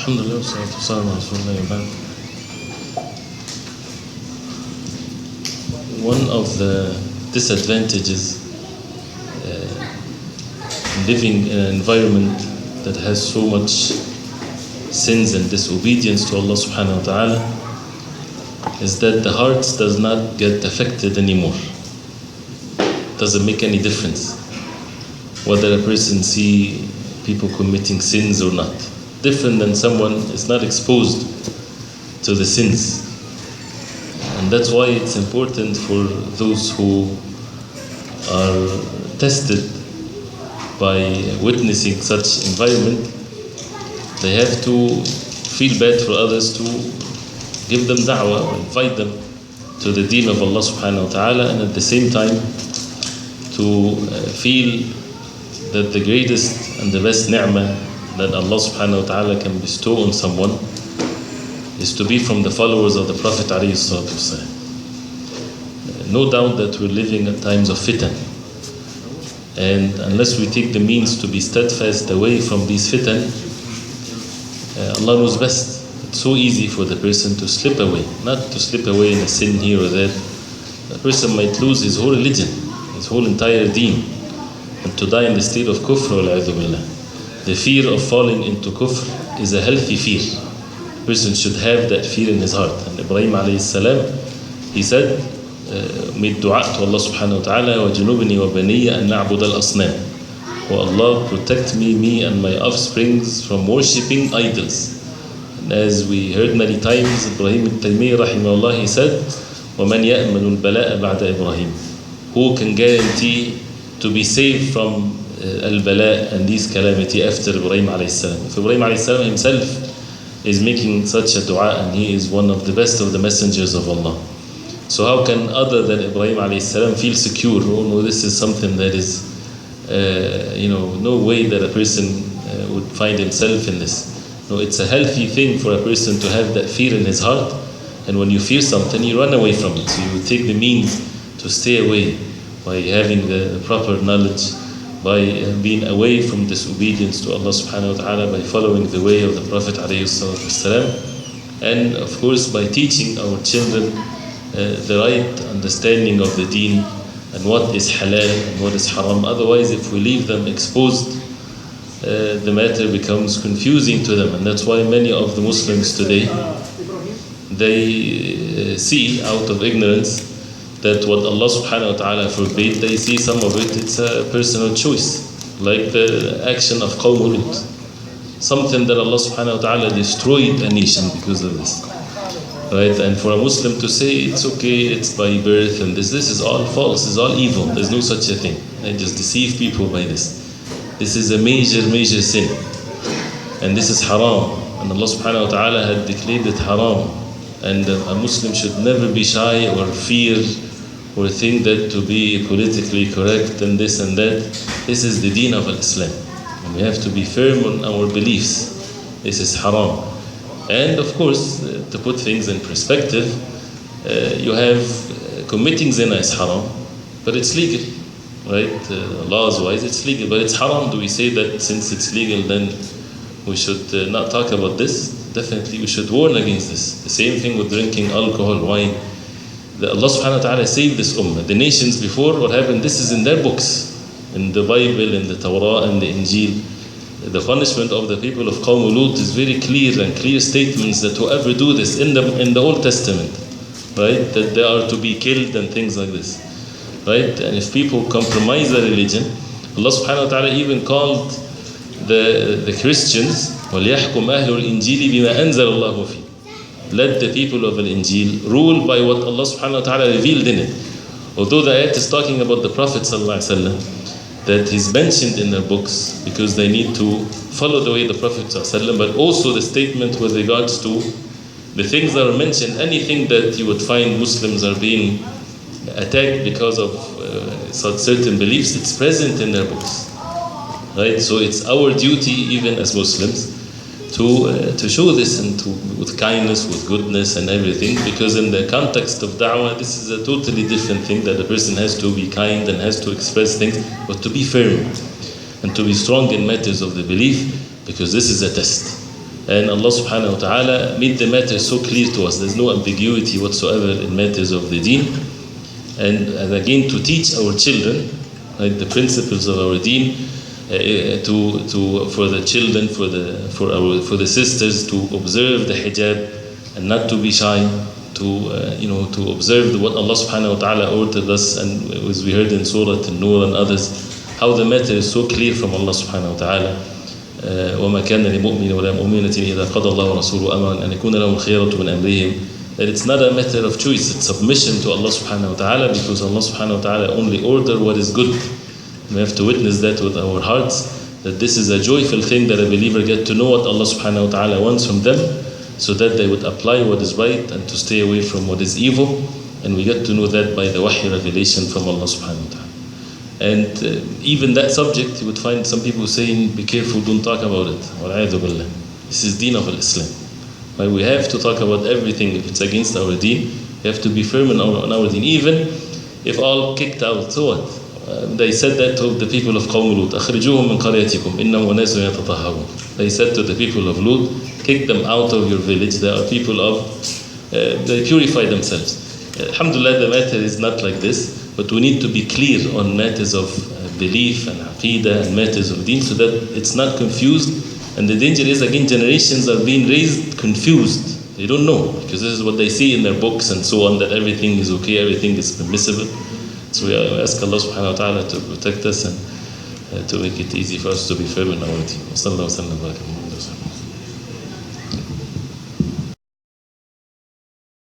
Alhamdulillah, wassalatu wassalamu ala rasulillah wa ba'd. One of the disadvantages living in an environment that has so much sins and disobedience to Allah subhanahu wa ta'ala is that the heart does not get affected anymore. Doesn't make any difference whether a person see people committing sins or not. Different than someone is not exposed to the sins. And that's why it's important for those who are tested by witnessing such environment, they have to feel bad for others, to give them da'wah, invite them to the deen of Allah subhanahu wa ta'ala, and at the same time to feel that the greatest and the best ni'mah that Allah subhanahu wa ta'ala can bestow on someone is to be from the followers of the Prophet alayhi salatu wasalam. No doubt that we're living at times of fitan, and unless we take the means to be steadfast away from these fitan, Allah knows best. It's so easy for the person to slip away, not to slip away in a sin here or there. The person might lose his whole religion, his whole entire deen, and to die in the state of kufr wal-'iyadhu billah. The fear of falling into kufr is a healthy fear. A person should have that fear in his heart. And Ibrahim alayhi salam, he said, made dua to Allah subhanahu wa ta'ala, وَجُنُوبْنِي وَبَنِيَّ أَن نَعْبُدَ الْأَصْنَامِ. Oh Allah, protect me and my offsprings from worshipping idols. And as we heard many times, Ibrahim al-Taymiyyah rahimahullah, he said, وَمَنْ يَأْمَنُ الْبَلَاءَ بَعْدَ إِبْرَاهِيم. Who can guarantee to be saved from al-bala and this calamity after Ibrahim alayhi salam? If Ibrahim alayhi salam himself is making such a dua, and he is one of the best of the messengers of Allah, so how can other than Ibrahim alayhi salam feel secure? Oh no, this is something that is no way that a person would find himself in this. No, it's a healthy thing for a person to have that fear in his heart, and when you fear something, you run away from it. So you take the means to stay away by having the proper knowledge, by being away from disobedience to Allah subhanahu wa ta'ala, by following the way of the Prophet alayhi salatu wasalam, and of course by teaching our children the right understanding of the deen and what is halal and what is haram. Otherwise, if we leave them exposed, the matter becomes confusing to them. And that's why many of the Muslims today, they see out of ignorance that what Allah subhanahu wa ta'ala forbade, they see some of it, it's a personal choice. Like the action of Qawm Lut. Something that Allah subhanahu wa ta'ala destroyed a nation because of this. Right? And for a Muslim to say it's okay, it's by birth, and this is all false, it's all evil. There's no such a thing. They just deceive people by this. This is a major sin. And this is haram. And Allah subhanahu wa ta'ala had declared it haram. And a Muslim should never be shy or fear or think that to be politically correct and this and that. This is the deen of Islam. And we have to be firm on our beliefs. This is haram. And of course, to put things in perspective, you have committing zina is haram, but it's legal, right? Laws-wise, it's legal, but it's haram. Do we say that since it's legal, then we should not talk about this? Definitely, we should warn against this. The same thing with drinking alcohol, wine. Allah subhanahu wa ta'ala saved this ummah. The nations before, what happened? This is in their books, in the Bible, in the Torah, and the Injil. The punishment of the people of Qawm Lut is very clear, and clear statements that whoever do this in the Old Testament, right, that they are to be killed and things like this, right? And if people compromise their religion, Allah subhanahu wa ta'ala even called the Christians, وَلْيَحْكُمْ أَهْلُ الْإِنْجِيلِ بِمَا أَنزَلَ اللَّهُ فِيهِ. Let the people of Al-Injil rule by what Allah subhanahu wa ta'ala revealed in it. Although the ayat is talking about the Prophet sallallahu alaihi wasallam, that is mentioned in their books because they need to follow the way of the Prophet ﷺ, but also the statement with regards to the things that are mentioned, anything that you would find Muslims are being attacked because of such certain beliefs, it's present in their books, right? So it's our duty, even as Muslims, to show this and with kindness, with goodness and everything, because in the context of da'wah, this is a totally different thing, that a person has to be kind and has to express things, but to be firm and to be strong in matters of the belief, because this is a test. And Allah subhanahu wa ta'ala made the matter so clear to us. There's no ambiguity whatsoever in matters of the deen. And again, to teach our children, right, the principles of our deen, for the children, for the sisters, to observe the hijab and not to be shy, to observe what Allah subhanahu wa ta'ala ordered us, and as we heard in Surah An-Nur and others, how the matter is so clear from Allah subhanahu wa ta'ala. وَمَا كَانَ لِمُؤْمِنٍ وَلَا مُؤْمِنَةٍ إِذَا قَضَى اللَّهُ وَرَسُولُهُ أَمْرًا أَنْ يَكُونَ لَهُمُ الْخِيَرَةُ مِنْ أَمْرِهِمْ. That it's not a matter of choice, it's submission to Allah subhanahu wa ta'ala, because Allah subhanahu wa ta'ala only order what is good. We have to witness that with our hearts, that this is a joyful thing that a believer get to know what Allah subhanahu wa ta'ala wants from them, so that they would apply what is right and to stay away from what is evil. And we get to know that by the wahy revelation from Allah subhanahu wa ta'ala. And even that subject, you would find some people saying, be careful, don't talk about it. Wal'ayadu billah. This is deen of Islam. Right? We have to talk about everything. If it's against our deen, we have to be firm on our deen. Even if all kicked out, so what? They said that to the people of Qawm Lut. أخرجوهم من قريتكم إنهم أناس يتطهرون. They said to the people of Lut, kick them out of your village. They are people of, they purify themselves. Alhamdulillah, the matter is not like this. But we need to be clear on matters of belief and aqidah and matters of deen, so that it's not confused. And the danger is, again, generations are being raised confused. They don't know, because this is what they see in their books and so on, that everything is okay, everything is permissible. So we ask Allah subhanahu wa ta'ala to protect us and to make it easy for us to be firm in our deen.